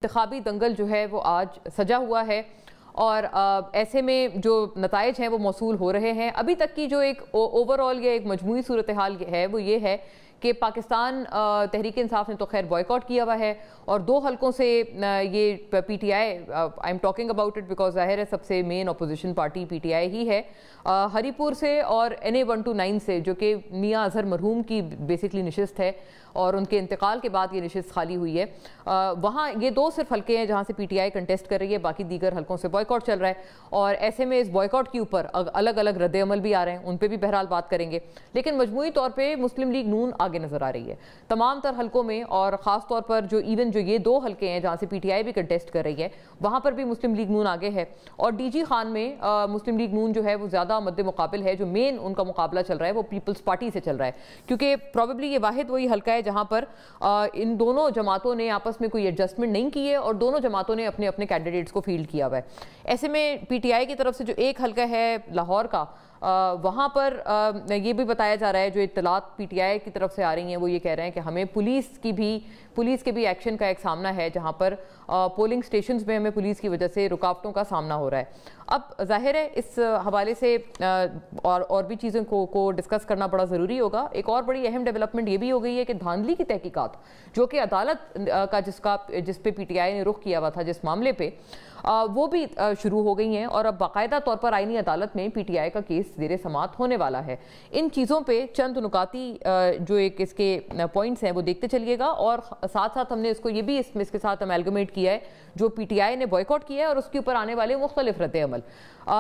انتخابی دنگل جو ہے وہ آج سجا ہوا ہے اور ایسے میں جو نتائج ہیں وہ موصول ہو رہے ہیں۔ ابھی تک کی جو ایک اوورآل یا ایک مجموعی صورتحال ہے وہ یہ ہے کہ پاکستان تحریک انصاف نے تو خیر بوائیکاٹ کیا ہوا ہے اور دو حلقوں سے یہ P T I I am talking about it because ظاہر ہے سب سے main opposition party P T I ہی ہے، ہری پور سے اور NA 129 سے جو کہ میاں اظہر مرحوم کی بیسکلی نشست ہے اور ان کے انتقال کے بعد یہ نشست خالی ہوئی ہے۔ وہاں یہ دو صرف حلقے ہیں جہاں سے پی ٹی آئی کنٹیسٹ کر رہی ہے، باقی دیگر حلقوں سے بوائیکاٹ چل رہا ہے اور ایسے میں اس بوائیکاٹ کے اوپر الگ الگ رد عمل بھی آ رہے ہیں، ان پہ بھی بہرحال بات کریں گے، لیکن مجموعی طور پہ مسلم لیگ نون آگے نظر آ رہی ہے تمام تر حلقوں میں، اور خاص طور پر جو یہ دو حلقے ہیں جہاں سے پی ٹی آئی بھی کنٹیسٹ کر رہی ہے وہاں پر بھی مسلم لیگ نون آگے ہے، اور ڈی جی خان میں مسلم لیگ نون جو ہے وہ زیادہ مد مقابل ہے۔ جو مین ان کا مقابلہ چل رہا ہے وہ پیپلز پارٹی سے چل رہا ہے، کیونکہ پروبیبلی یہ واحد وہی حلقہ ہے جہاں پر ان دونوں جماعتوں نے آپس میں کوئی ایڈجسٹمنٹ نہیں کی ہے اور دونوں جماعتوں نے اپنے اپنے کینڈیڈیٹس کو فیلڈ کیا ہوا ہے۔ ایسے میں پی ٹی آئی کی طرف سے جو ایک حلقہ ہے لاہور کا، وہاں پر یہ بھی بتایا جا رہا ہے، جو اطلاعات پی ٹی آئی کی طرف سے آ رہی ہیں وہ یہ کہہ رہے ہیں کہ ہمیں پولیس کے بھی ایکشن کا ایک سامنا ہے، جہاں پر پولنگ سٹیشنز میں ہمیں پولیس کی وجہ سے رکاوٹوں کا سامنا ہو رہا ہے۔ اب ظاہر ہے اس حوالے سے اور بھی چیزوں کو ڈسکس کرنا بڑا ضروری ہوگا۔ ایک اور بڑی اہم ڈیولپمنٹ یہ بھی ہو گئی ہے کہ دھاندلی کی تحقیقات جو کہ عدالت کا جس پہ پی ٹی آئی نے رخ کیا ہوا تھا جس معاملے پہ، وہ بھی شروع ہو گئی ہیں اور اب باقاعدہ طور پر آئینی عدالت میں پی ٹی آئی کا کیس زیر سماعت ہونے والا ہے۔ ان چیزوں پہ چند نکاتی جو ایک اس کے پوائنٹس ہیں وہ دیکھتے چلیے گا، اور ساتھ ساتھ ہم نے اس کو یہ بھی اس کے ساتھ امیلگمیٹ کیا ہے جو پی ٹی آئی نے بوائیکاٹ کیا ہے اور اس کے اوپر آنے والے مختلف رد عمل۔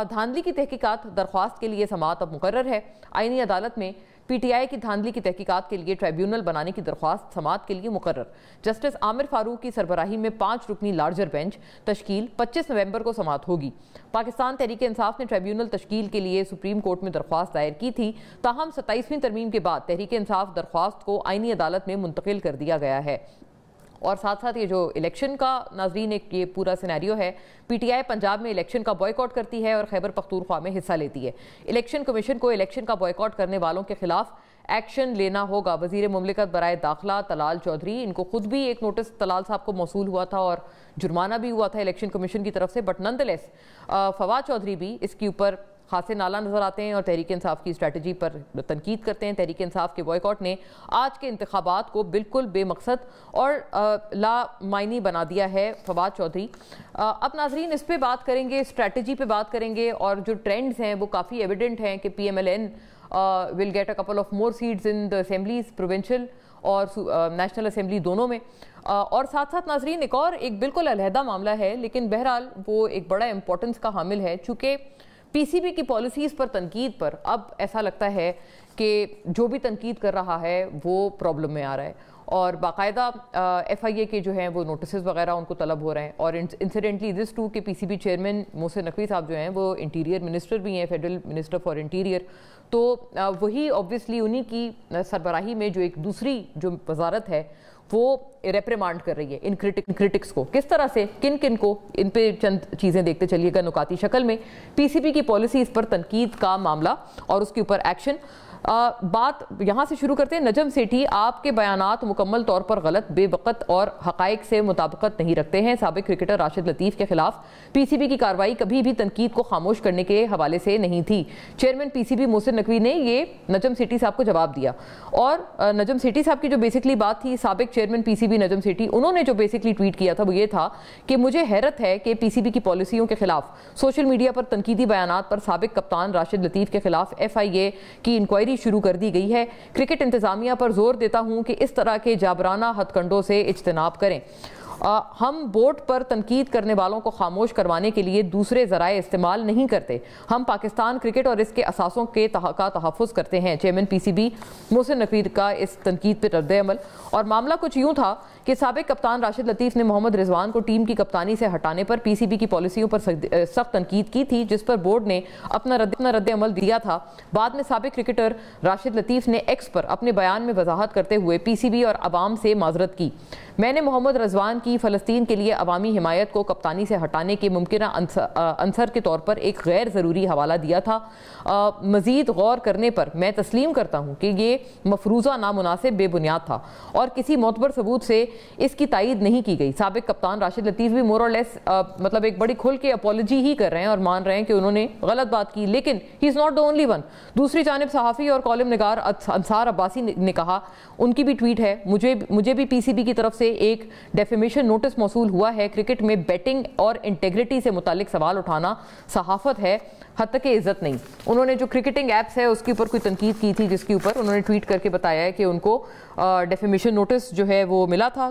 دھاندلی کی تحقیقات درخواست کے لیے سماعت اب مقرر ہے۔ آئینی عدالت میں پی ٹی آئی کی دھاندلی کی تحقیقات کے لیے ٹرائیبیونل بنانے کی درخواست سماعت کے لیے مقرر۔ جسٹس عامر فاروق کی سربراہی میں 5 رکنی لارجر بینچ تشکیل 25 نومبر کو سماعت ہوگی۔ پاکستان تحریک انصاف نے ٹرائیبیونل تشکیل کے لیے سپریم کورٹ میں درخواست دائر کی تھی، تاہم 27ویں ترمیم کے بعد تحریک انصاف درخواست کو آئینی عدالت میں منتقل کر دیا گیا ہے۔ اور ساتھ ساتھ یہ جو الیکشن کا ناظرین ایک یہ پورا سینیریو ہے، پی ٹی آئی پنجاب میں الیکشن کا بوائیکاٹ کرتی ہے اور خیبر پختونخوا میں حصہ لیتی ہے۔ الیکشن کمیشن کو الیکشن کا بوائیکاٹ کرنے والوں کے خلاف ایکشن لینا ہوگا۔ وزیر مملکت برائے داخلہ طلال چودھری، ان کو خود بھی ایک نوٹس طلال صاحب کو موصول ہوا تھا اور جرمانہ بھی ہوا تھا الیکشن کمیشن کی طرف سے، بٹ نن دا لیس فواد چودھری بھی اس کے اوپر خاصے نالا نظر آتے ہیں اور تحریک انصاف کی اسٹریٹجی پر تنقید کرتے ہیں۔ تحریک انصاف کے بوائیکاٹ نے آج کے انتخابات کو بالکل بے مقصد اور لا معنی بنا دیا ہے فواد چودھری۔ اب ناظرین اس پہ بات کریں گے، اسٹریٹجی پہ بات کریں گے، اور جو ٹرینڈز ہیں وہ کافی ایویڈنٹ ہیں کہ P M L N will get a couple of more seats in the assemblies, provincial اور نیشنل اسمبلی دونوں میں۔ اور ساتھ ساتھ ناظرین ایک بالکل علیحدہ معاملہ ہے، لیکن بہرحال وہ ایک بڑا امپورٹنس کا حامل ہے، چونکہ پی سی بی کی پالیسیز پر تنقید پر اب ایسا لگتا ہے کہ جو بھی تنقید کر رہا ہے وہ پرابلم میں آ رہا ہے، اور باقاعدہ ایف آئی اے کے جو ہیں وہ نوٹسز وغیرہ ان کو طلب ہو رہے ہیں، اور انسیڈنٹلی دس ٹو کہ پی C B chairman Mohsin Naqvi صاحب جو ہیں وہ انٹیریئر منسٹر بھی ہیں، فیڈرل منسٹر فار انٹیریئر، تو وہی آبویسلی انہی کی سربراہی میں جو ایک دوسری جو وزارت ہے وہ ریپریمانڈ کر رہی ہے ان کرٹکس کو، کس طرح سے کن کو، ان پہ چند چیزیں دیکھتے چلیے گا نکاتی شکل میں۔ پی سی بی کی پالیسیز پر تنقید کا معاملہ اور اس کے اوپر ایکشن۔ بات یہاں سے شروع کرتے ہیں۔ نجم سیٹھی، آپ کے بیانات مکمل طور پر غلط، بے وقت اور حقائق سے مطابقت نہیں رکھتے ہیں۔ سابق کرکٹر راشد لطیف کے خلاف پی سی بی کی کارروائی کبھی بھی تنقید کو خاموش کرنے کے حوالے سے نہیں تھی۔ Chairman P C B Mohsin Naqvi نے یہ نجم سیٹھی صاحب کو جواب دیا، اور نجم سیٹھی صاحب کی جو بیسکلی بات تھی، سابق chairman P C B Najam Sethi, انہوں نے جو بیسکلی ٹویٹ کیا تھا وہ یہ تھا کہ مجھے حیرت ہے کہ پی سی بی کی پالیسیوں کے خلاف سوشل میڈیا پر تنقیدی بیانات پر سابق کپتان راشد لطیف کے خلاف ایف آئی اے کی انکوائری شروع کر دی گئی ہے۔ کرکٹ انتظامیہ پر زور دیتا ہوں کہ اس طرح کے جابرانہ ہتھ کنڈوں سے اجتناب کریں۔ ہم بورڈ پر تنقید کرنے والوں کو خاموش کروانے کے لیے دوسرے ذرائع استعمال نہیں کرتے، ہم پاکستان کرکٹ اور اس کے اثاثوں کا تحفظ کرتے ہیں۔ Chairman P C B Mohsin Naqvi کا اس تنقید پہ رد عمل، اور معاملہ کچھ یوں تھا کہ سابق کپتان راشد لطیف نے محمد رضوان کو ٹیم کی کپتانی سے ہٹانے پر پی سی بی کی پالیسیوں پر سخت تنقید کی تھی، جس پر بورڈ نے اپنا رد عمل دیا تھا۔ بعد میں سابق کرکٹر راشد لطیف نے ایکس پر اپنے بیان میں وضاحت کرتے ہوئے پی سی بی اور عوام سے معذرت کی۔ میں نے محمد رضوان کی فلسطین کے لیے عوامی حمایت کو کپتانی سے ہٹانے کے ممکنہ عنصر کے طور پر ایک غیر ضروری حوالہ دیا تھا۔ مزید غور کرنے پر میں تسلیم کرتا ہوں کہ یہ مفروضہ نامناسب بے بنیاد تھا اور کسی معتبر ثبوت سے اس کی تائید نہیں کی گئی۔ سابق کپتان راشد لطیف بھی مور اور لیس مطلب ایک بڑی کھل کے اپولوجی ہی کر رہے ہیں اور مان رہے ہیں کہ انہوں نے غلط بات کی، لیکن he is not the only one. دوسری جانب صحافی اور کالم نگار انصار عباسی نے کہا، ان کی بھی ٹویٹ ہے، مجھے بھی پی سی بی کی طرف سے ایک ڈیفیمیشن نوٹس موصول ہوا ہے۔ کرکٹ میں بیٹنگ اور انٹیگریٹی سے متعلق سوال اٹھانا صحافت ہے، حد تک عزت نہیں۔ انہوں نے جو کرکٹنگ ایپس ہے اس کے اوپر کوئی تنقید کی تھی، جس کے اوپر انہوں نے ٹویٹ کر کے بتایا ہے کہ ان کو ڈیفیمیشن نوٹس جو ہے وہ ملا تھا۔